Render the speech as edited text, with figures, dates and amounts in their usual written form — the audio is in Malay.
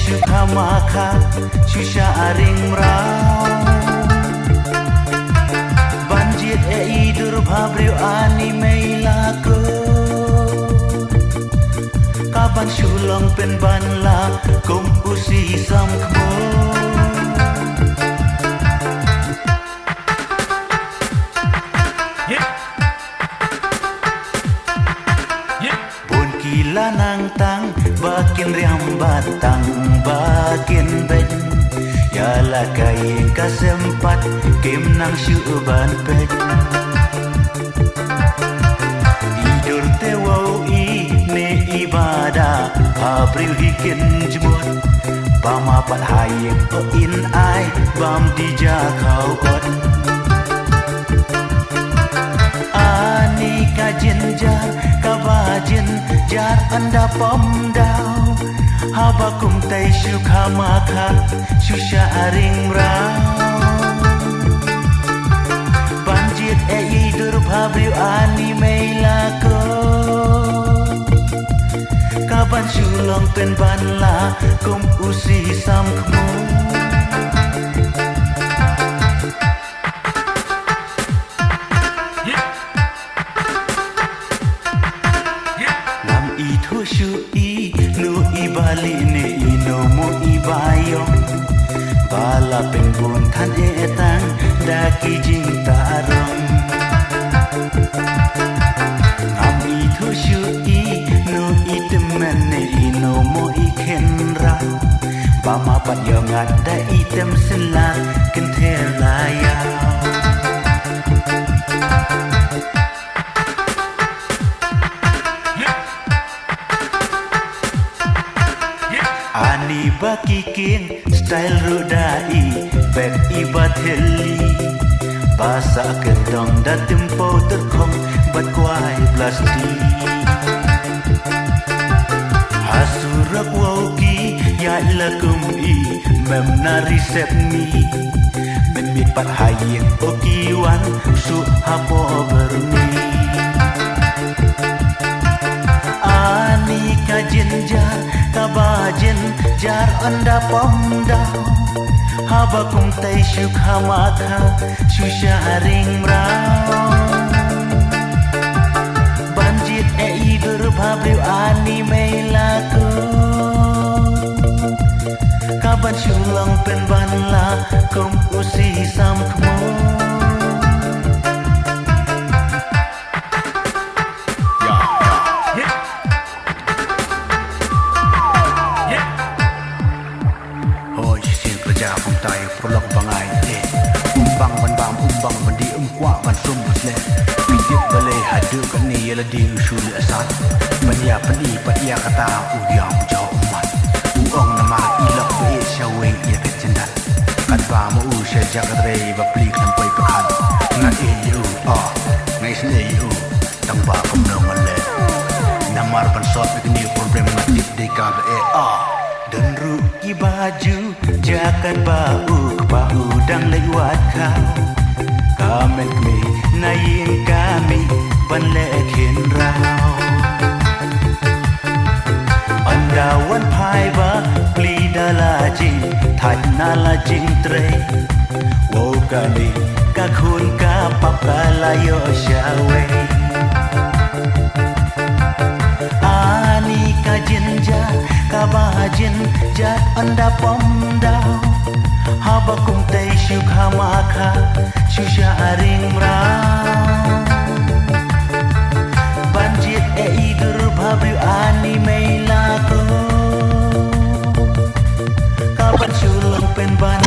syukha maka syusha aring mrau banjit idur bhabriu ani meilako kapan syulong pen banla kum usi sam khmo Kila nang tang bakin riam batang bakin ben yala kain kasempat kim nang syuban pet tidur tewau ne ibadah abril hikin jemut bama pat hayek o in ai bam dija kau ot ani kajin jar kabajin jar anda pomdau habakum tai syukha maka syusha aring mrau banjit idur bhabriu ani meilako kaban syulong pen banla kum usi sam khmu Shu I nu ibali ne ino mo ibayong bala pengbun than etang daki jing tarong ngam I thu shu I nu itemen ne ino mo ikhenra bama pat yongat da item sela kentelaya Ani bakikin style rudai beb ibat heli basa kedong da tempo terkong bat kuai plastik hasurak wauki ya lakum I mem nari set mi ben mit pat hayin okiwan su hapo berni ani kajin jar kabajin jar anda pomdau habakum tai syukha maka syusha aring mrau banjit idur bhabriu ani meilako kaban syulong pen banla kum usi sam khmo Prolog bangai umbang ban bam umbang ban di kwa ban sum le pijit bale hadu kan ni yala di usul asat banya pani patia kata uyang jauh umat uong nama ilok be shawe ya kecendat kan ba mu usha jagre ba plik sampai pekan ngai eu ngai sne eu tang ba kom no male namar ban sot ni problem ngatip de ka dan ruki baju jakan bau bahu dang lewat kau kamek me nayin kami ban lekhin rau andawan phai ba pli dala jing thai nala jing tre wo kani ka khun ka papala yo shawe ani kajin ja kabajin jar anda pomdau habakum tai syukha maka syusha aring mrau banjit idur bhabriu ani meilako kapan syulong pen ban